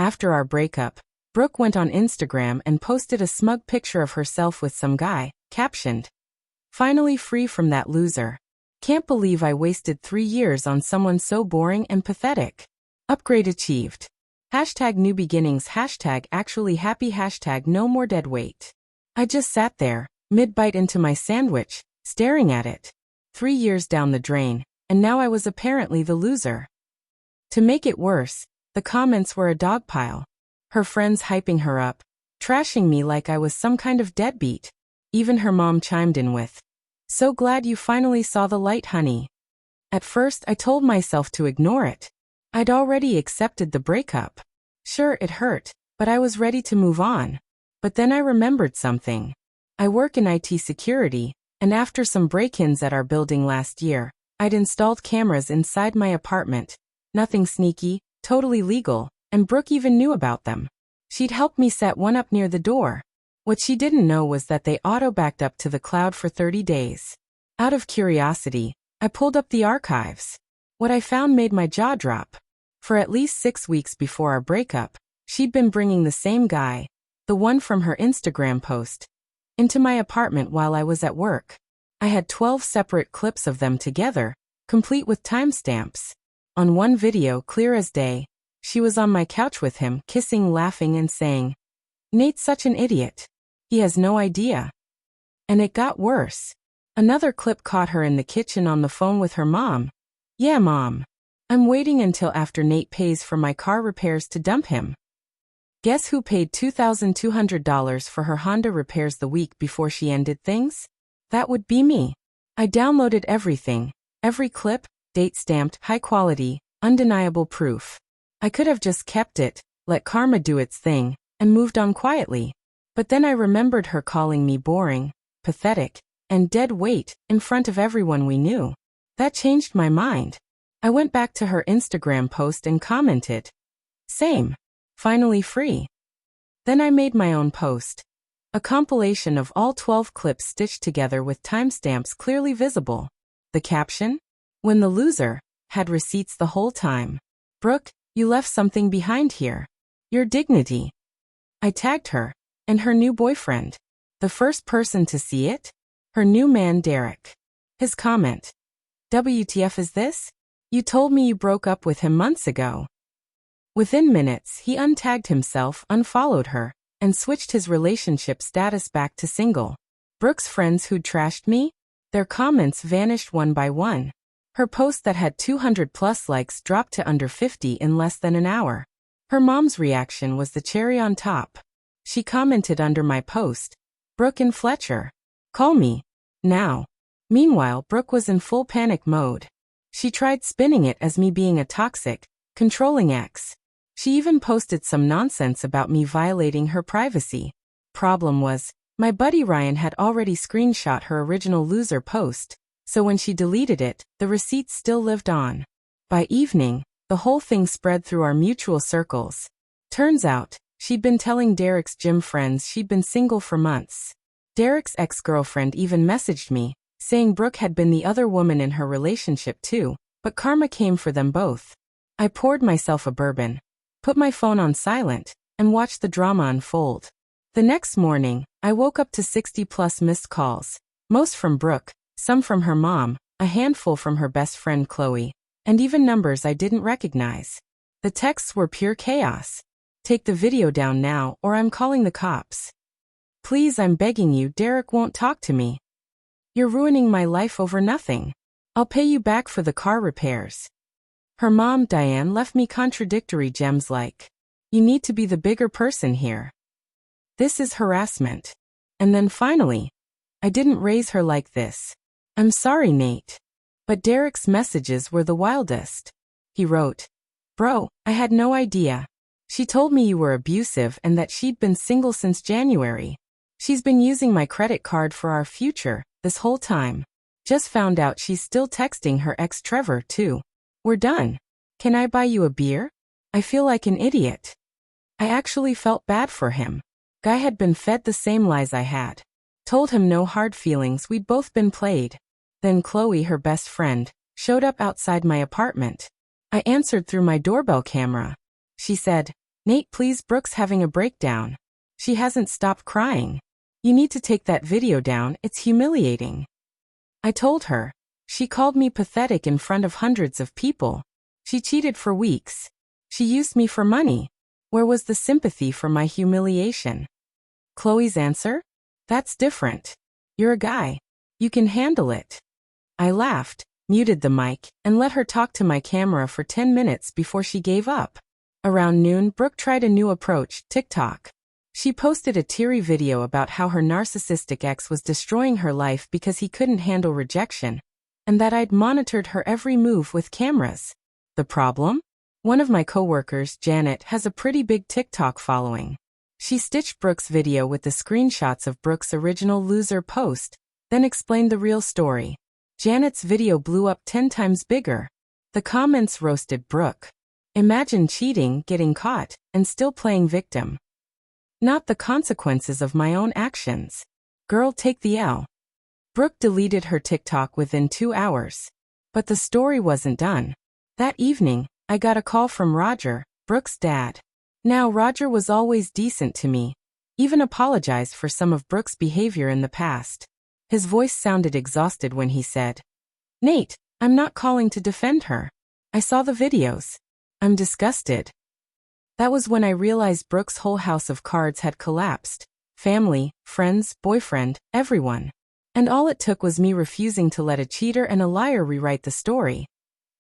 After our breakup, Brooke went on Instagram and posted a smug picture of herself with some guy, captioned, "Finally free from that loser. Can't believe I wasted 3 years on someone so boring and pathetic. Upgrade achieved. Hashtag new beginnings, hashtag actually happy, hashtag no more dead weight." I just sat there, mid-bite into my sandwich, staring at it. 3 years down the drain, and now I was apparently the loser. To make it worse, the comments were a dogpile. Her friends hyping her up, trashing me like I was some kind of deadbeat. Even her mom chimed in with, "So glad you finally saw the light, honey." At first I told myself to ignore it. I'd already accepted the breakup. Sure, it hurt, but I was ready to move on. But then I remembered something. I work in IT security, and after some break-ins at our building last year, I'd installed cameras inside my apartment. Nothing sneaky, totally legal, and Brooke even knew about them. She'd helped me set one up near the door. What she didn't know was that they auto-backed up to the cloud for 30 days. Out of curiosity, I pulled up the archives. What I found made my jaw drop. For at least 6 weeks before our breakup, she'd been bringing the same guy, the one from her Instagram post, into my apartment while I was at work. I had 12 separate clips of them together, complete with timestamps. On one video, clear as day, she was on my couch with him, kissing, laughing, and saying, "Nate's such an idiot. He has no idea." And it got worse. Another clip caught her in the kitchen on the phone with her mom. "Yeah, Mom. I'm waiting until after Nate pays for my car repairs to dump him." Guess who paid $2,200 for her Honda repairs the week before she ended things? That would be me. I downloaded everything, every clip, date-stamped, high-quality, undeniable proof. I could have just kept it, let karma do its thing, and moved on quietly. But then I remembered her calling me boring, pathetic, and dead weight in front of everyone we knew. That changed my mind. I went back to her Instagram post and commented, "Same. Finally free." Then I made my own post. A compilation of all 12 clips stitched together with timestamps clearly visible. The caption? "When the loser had receipts the whole time. Brooke, you left something behind here. Your dignity." I tagged her, and her new boyfriend. The first person to see it? Her new man, Derek. His comment, "WTF is this? You told me you broke up with him months ago." Within minutes, he untagged himself, unfollowed her, and switched his relationship status back to single. Brooke's friends who'd trashed me? Their comments vanished one by one. Her post that had 200+ likes dropped to under 50 in less than an hour. Her mom's reaction was the cherry on top. She commented under my post, "Brooke and Fletcher. Call me. Now." Meanwhile, Brooke was in full panic mode. She tried spinning it as me being a toxic, controlling ex. She even posted some nonsense about me violating her privacy. Problem was, my buddy Ryan had already screenshot her original loser post, so when she deleted it, the receipts still lived on. By evening, the whole thing spread through our mutual circles. Turns out, she'd been telling Derek's gym friends she'd been single for months. Derek's ex-girlfriend even messaged me, saying Brooke had been the other woman in her relationship too, but karma came for them both. I poured myself a bourbon, put my phone on silent, and watched the drama unfold. The next morning, I woke up to 60+ missed calls, most from Brooke, some from her mom, a handful from her best friend Chloe, and even numbers I didn't recognize. The texts were pure chaos. "Take the video down now or I'm calling the cops. Please, I'm begging you, Derek won't talk to me. You're ruining my life over nothing. I'll pay you back for the car repairs." Her mom, Diane, left me contradictory gems like, "You need to be the bigger person here. This is harassment." And then finally, "I didn't raise her like this. I'm sorry, Nate." But Derek's messages were the wildest. He wrote, "Bro, I had no idea. She told me you were abusive and that she'd been single since January. She's been using my credit card for our future this whole time. Just found out she's still texting her ex Trevor too. We're done. Can I buy you a beer? I feel like an idiot." I actually felt bad for him. Guy had been fed the same lies I had. Told him no hard feelings, we'd both been played. Then Chloe, her best friend, showed up outside my apartment. I answered through my doorbell camera. She said, Nate, please, Brooke's having a breakdown. She hasn't stopped crying. You need to take that video down, it's humiliating. I told her. She called me pathetic in front of hundreds of people. She cheated for weeks. She used me for money. Where was the sympathy for my humiliation? Chloe's answer? That's different. You're a guy. You can handle it. I laughed, muted the mic, and let her talk to my camera for 10 minutes before she gave up. Around noon, Brooke tried a new approach, TikTok. She posted a teary video about how her narcissistic ex was destroying her life because he couldn't handle rejection, and that I'd monitored her every move with cameras. The problem? One of my coworkers, Janet, has a pretty big TikTok following. She stitched Brooke's video with the screenshots of Brooke's original loser post, then explained the real story. Janet's video blew up 10 times bigger. The comments roasted Brooke. Imagine cheating, getting caught, and still playing victim. Not the consequences of my own actions. Girl, take the L. Brooke deleted her TikTok within 2 hours. But the story wasn't done. That evening, I got a call from Roger, Brooke's dad. Now, Roger was always decent to me. Even apologized for some of Brooke's behavior in the past. His voice sounded exhausted when he said, "Nate, I'm not calling to defend her. I saw the videos. I'm disgusted." That was when I realized Brooke's whole house of cards had collapsed. Family, friends, boyfriend, everyone. And all it took was me refusing to let a cheater and a liar rewrite the story.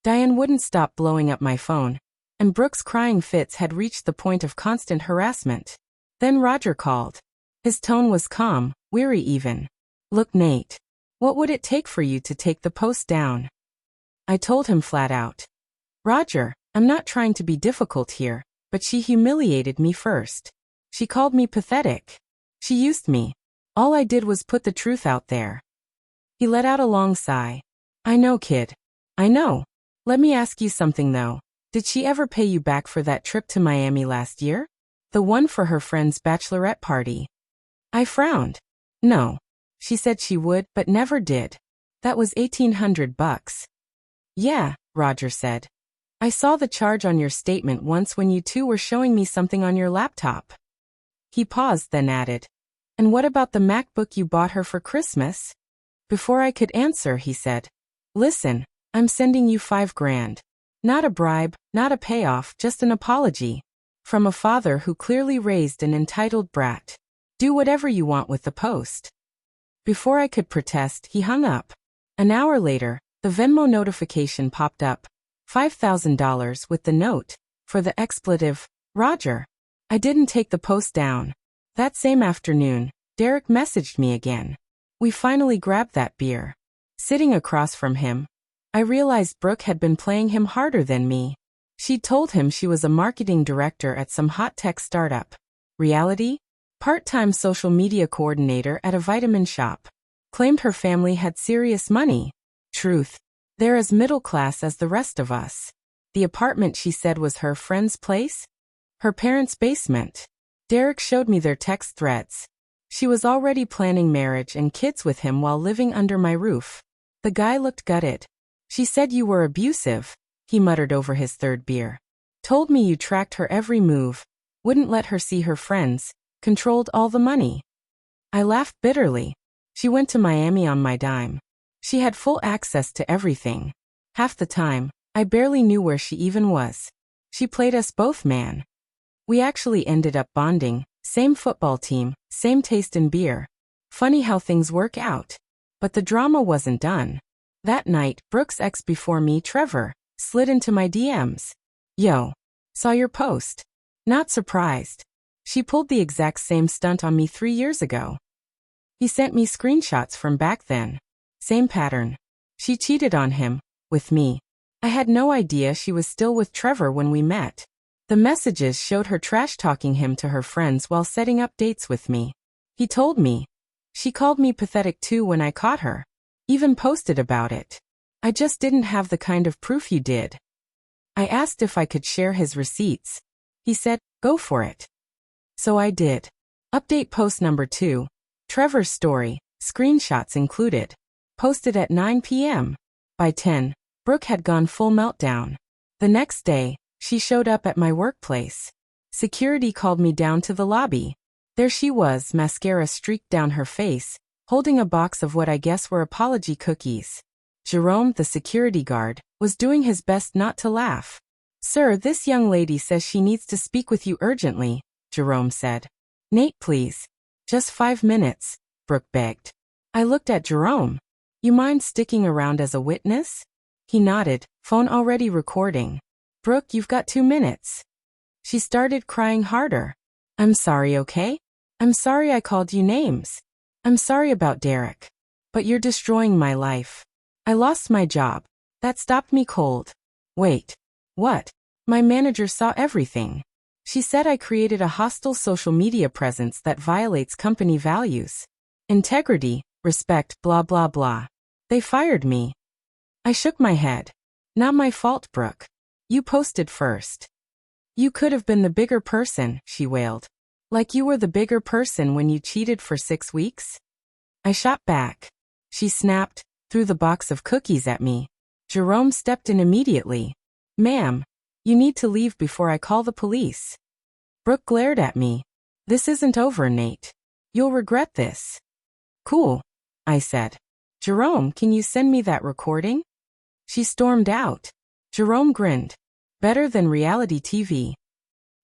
Diane wouldn't stop blowing up my phone, and Brooke's crying fits had reached the point of constant harassment. Then Roger called. His tone was calm, weary even. "Look, Nate. What would it take for you to take the post down?" I told him flat out. "Roger, I'm not trying to be difficult here, but she humiliated me first. She called me pathetic. She used me. All I did was put the truth out there." He let out a long sigh. "I know, kid. I know. Let me ask you something though. Did she ever pay you back for that trip to Miami last year? The one for her friend's bachelorette party?" I frowned. "No. She said she would, but never did. That was $1,800. "Yeah," Roger said. "I saw the charge on your statement once when you two were showing me something on your laptop." He paused, then added, "And what about the MacBook you bought her for Christmas?" Before I could answer, he said, "Listen, I'm sending you $5,000. Not a bribe, not a payoff, just an apology. From a father who clearly raised an entitled brat. Do whatever you want with the post." Before I could protest, he hung up. An hour later, the Venmo notification popped up. $5,000 with the note, for the expletive, Roger. I didn't take the post down. That same afternoon, Derek messaged me again. We finally grabbed that beer. Sitting across from him, I realized Brooke had been playing him harder than me. She'd told him she was a marketing director at some hot tech startup. Reality? Part-time social media coordinator at a vitamin shop. Claimed her family had serious money. Truth. They're as middle class as the rest of us. The apartment she said was her friend's place? Her parents' basement. Derek showed me their text threads. She was already planning marriage and kids with him while living under my roof. The guy looked gutted. "She said you were abusive," he muttered over his third beer. "Told me you tracked her every move, wouldn't let her see her friends, controlled all the money." I laughed bitterly. She went to Miami on my dime. She had full access to everything. Half the time, I barely knew where she even was. She played us both, man. We actually ended up bonding, same football team, same taste in beer. Funny how things work out. But the drama wasn't done. That night, Brooke's ex before me, Trevor, slid into my DMs. "Yo, saw your post. Not surprised. She pulled the exact same stunt on me 3 years ago." He sent me screenshots from back then. Same pattern. She cheated on him, with me. I had no idea she was still with Trevor when we met. The messages showed her trash-talking him to her friends while setting up dates with me. He told me. She called me pathetic too when I caught her. Even posted about it. I just didn't have the kind of proof you did. I asked if I could share his receipts. He said, "Go for it." So I did. Update post number 2. Trevor's story, screenshots included. Posted at 9 p.m. By 10, Brooke had gone full meltdown. The next day, she showed up at my workplace. Security called me down to the lobby. There she was, mascara streaked down her face, holding a box of what I guess were apology cookies. Jerome, the security guard, was doing his best not to laugh. "Sir, this young lady says she needs to speak with you urgently," Jerome said. "Nate, please. Just 5 minutes," Brooke begged. I looked at Jerome. "You mind sticking around as a witness?" He nodded, phone already recording. "Brooke, you've got 2 minutes. She started crying harder. "I'm sorry, okay? I'm sorry I called you names. I'm sorry about Derek. But you're destroying my life. I lost my job. That stopped me cold. Wait. What? My manager saw everything. She said I created a hostile social media presence that violates company values. Integrity, respect, blah blah blah. They fired me." I shook my head. "Not my fault, Brooke. You posted first. You could have been the bigger person," she wailed. "Like you were the bigger person when you cheated for 6 weeks?" I shot back. She snapped, threw the box of cookies at me. Jerome stepped in immediately. "Ma'am, you need to leave before I call the police." Brooke glared at me. "This isn't over, Nate. You'll regret this." "Cool," I said. "Jerome, can you send me that recording?" She stormed out. Jerome grinned. "Better than reality TV."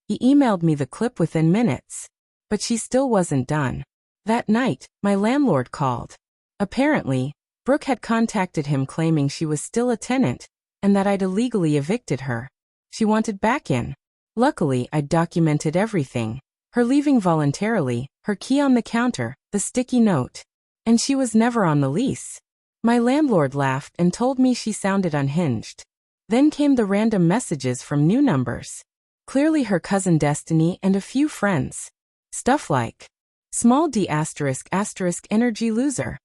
He emailed me the clip within minutes. But she still wasn't done. That night, my landlord called. Apparently, Brooke had contacted him claiming she was still a tenant, and that I'd illegally evicted her. She wanted back in. Luckily, I'd documented everything. Her leaving voluntarily, her key on the counter, the sticky note. And she was never on the lease. My landlord laughed and told me she sounded unhinged. Then came the random messages from new numbers. Clearly her cousin Destiny and a few friends. Stuff like, "Small d asterisk asterisk energy loser.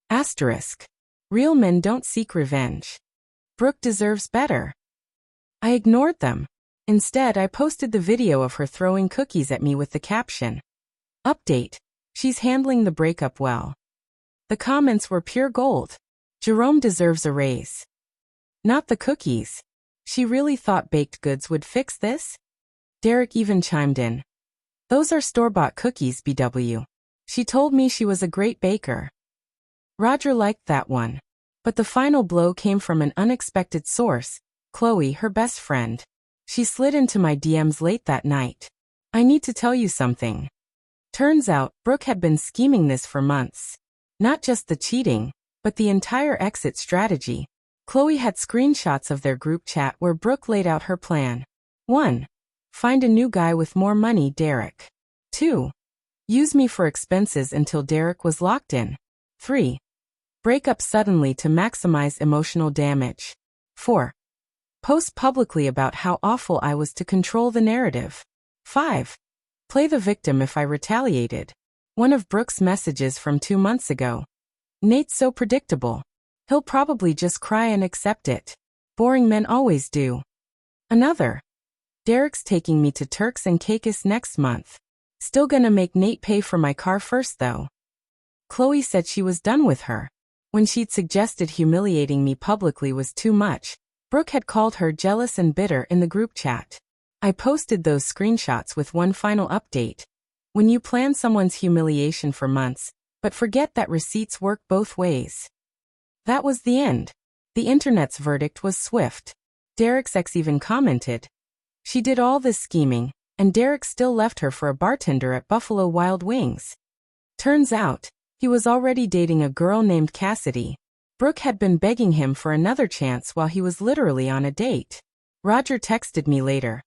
Asterisk. Real men don't seek revenge. Brooke deserves better." I ignored them. Instead, I posted the video of her throwing cookies at me with the caption, "Update. She's handling the breakup well." The comments were pure gold. "Jerome deserves a raise. Not the cookies. She really thought baked goods would fix this?" Derek even chimed in. "Those are store-bought cookies, BW. She told me she was a great baker." Roger liked that one. But the final blow came from an unexpected source, Chloe, her best friend. She slid into my DMs late that night. "I need to tell you something." Turns out, Brooke had been scheming this for months. Not just the cheating, but the entire exit strategy. Chloe had screenshots of their group chat where Brooke laid out her plan. 1. Find a new guy with more money, Derek. 2. Use me for expenses until Derek was locked in. 3. Break up suddenly to maximize emotional damage. 4. Post publicly about how awful I was to control the narrative. 5. Play the victim if I retaliated. One of Brooke's messages from 2 months ago. "Nate's so predictable. He'll probably just cry and accept it. Boring men always do." Another. "Derek's taking me to Turks and Caicos next month. Still gonna make Nate pay for my car first though." Chloe said she was done with her. When she'd suggested humiliating me publicly was too much, Brooke had called her jealous and bitter in the group chat. I posted those screenshots with one final update. When you plan someone's humiliation for months, but forget that receipts work both ways. That was the end. The internet's verdict was swift. Derek's ex even commented. She did all this scheming, and Derek still left her for a bartender at Buffalo Wild Wings. Turns out, he was already dating a girl named Cassidy. Brooke had been begging him for another chance while he was literally on a date. Roger texted me later.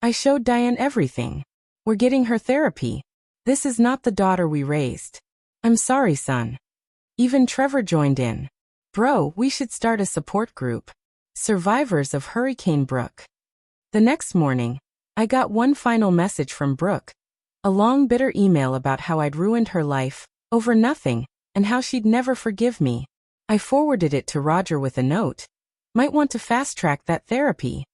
"I showed Diane everything. We're getting her therapy. This is not the daughter we raised. I'm sorry, son." Even Trevor joined in. "Bro, we should start a support group. Survivors of Hurricane Brooke." The next morning, I got one final message from Brooke. A long bitter email about how I'd ruined her life, over nothing, and how she'd never forgive me. I forwarded it to Roger with a note. "Might want to fast-track that therapy."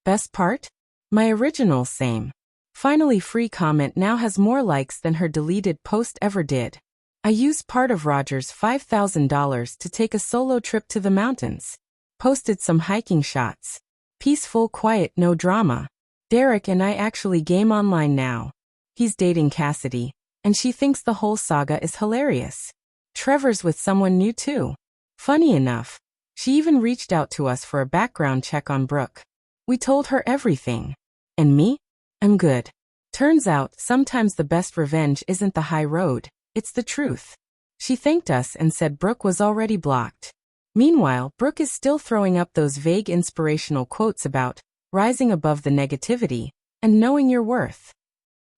Best part? My original same. Finally free comment now has more likes than her deleted post ever did. I used part of Roger's $5,000 to take a solo trip to the mountains. Posted some hiking shots. Peaceful, quiet, no drama. Derek and I actually game online now. He's dating Cassidy, and she thinks the whole saga is hilarious. Trevor's with someone new too. Funny enough, she even reached out to us for a background check on Brooke. We told her everything. And me? I'm good. Turns out, sometimes the best revenge isn't the high road, it's the truth. She thanked us and said Brooke was already blocked. Meanwhile, Brooke is still throwing up those vague inspirational quotes about rising above the negativity and knowing your worth.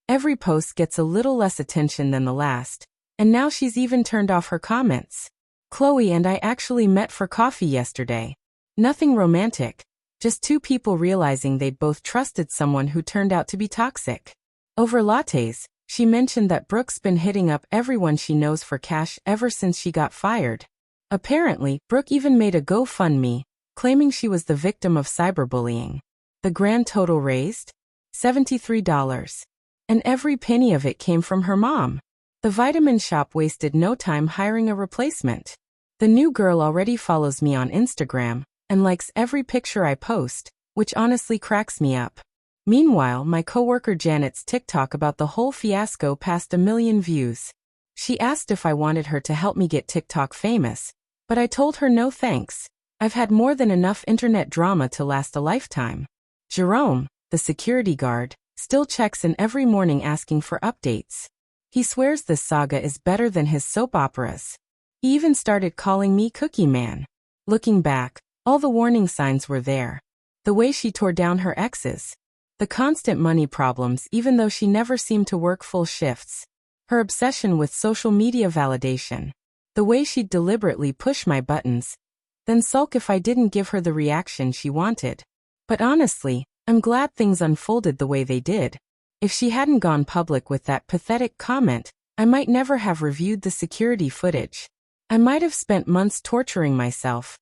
Every post gets a little less attention than the last, and now she's even turned off her comments. Chloe and I actually met for coffee yesterday. Nothing romantic, just two people realizing they'd both trusted someone who turned out to be toxic. Over lattes, she mentioned that Brooke's been hitting up everyone she knows for cash ever since she got fired. Apparently, Brooke even made a GoFundMe, claiming she was the victim of cyberbullying. The grand total raised? $73. And every penny of it came from her mom. The vitamin shop wasted no time hiring a replacement. The new girl already follows me on Instagram and likes every picture I post, which honestly cracks me up. Meanwhile, my coworker Janet's TikTok about the whole fiasco passed 1 million views. She asked if I wanted her to help me get TikTok famous, but I told her no thanks. I've had more than enough internet drama to last a lifetime. Jerome, the security guard, still checks in every morning asking for updates. He swears this saga is better than his soap operas. He even started calling me Cookie Man. Looking back, all the warning signs were there. The way she tore down her exes. The constant money problems even though she never seemed to work full shifts. Her obsession with social media validation. The way she'd deliberately push my buttons, then sulk if I didn't give her the reaction she wanted. But honestly, I'm glad things unfolded the way they did. If she hadn't gone public with that pathetic comment, I might never have reviewed the security footage. I might have spent months torturing myself,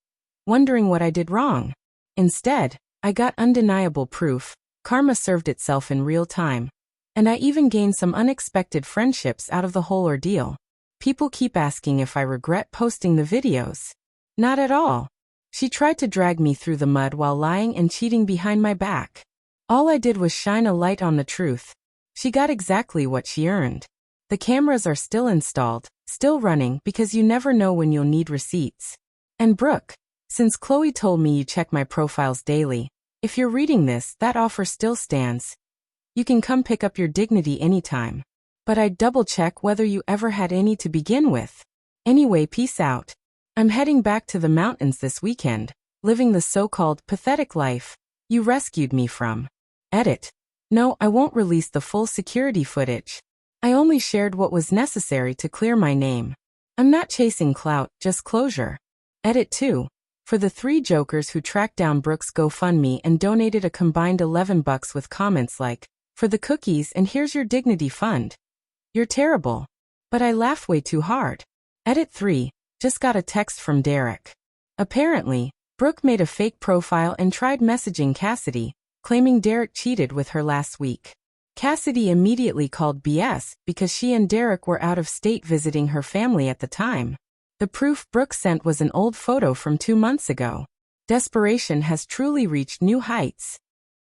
wondering what I did wrong. Instead, I got undeniable proof. Karma served itself in real time. And I even gained some unexpected friendships out of the whole ordeal. People keep asking if I regret posting the videos. Not at all. She tried to drag me through the mud while lying and cheating behind my back. All I did was shine a light on the truth. She got exactly what she earned. The cameras are still installed, still running because you never know when you'll need receipts. And Brooke, since Chloe told me you check my profiles daily, if you're reading this, that offer still stands. You can come pick up your dignity anytime. But I'd double check whether you ever had any to begin with. Anyway, peace out. I'm heading back to the mountains this weekend, living the so-called pathetic life you rescued me from. Edit. No, I won't release the full security footage. I only shared what was necessary to clear my name. I'm not chasing clout, just closure. Edit 2. For the 3 jokers who tracked down Brooke's GoFundMe and donated a combined $11 with comments like, "For the cookies and here's your dignity fund. You're terrible." But I laughed way too hard. Edit 3. Just got a text from Derek. Apparently, Brooke made a fake profile and tried messaging Cassidy, claiming Derek cheated with her last week. Cassidy immediately called BS because she and Derek were out of state visiting her family at the time. The proof Brooke sent was an old photo from 2 months ago. Desperation has truly reached new heights.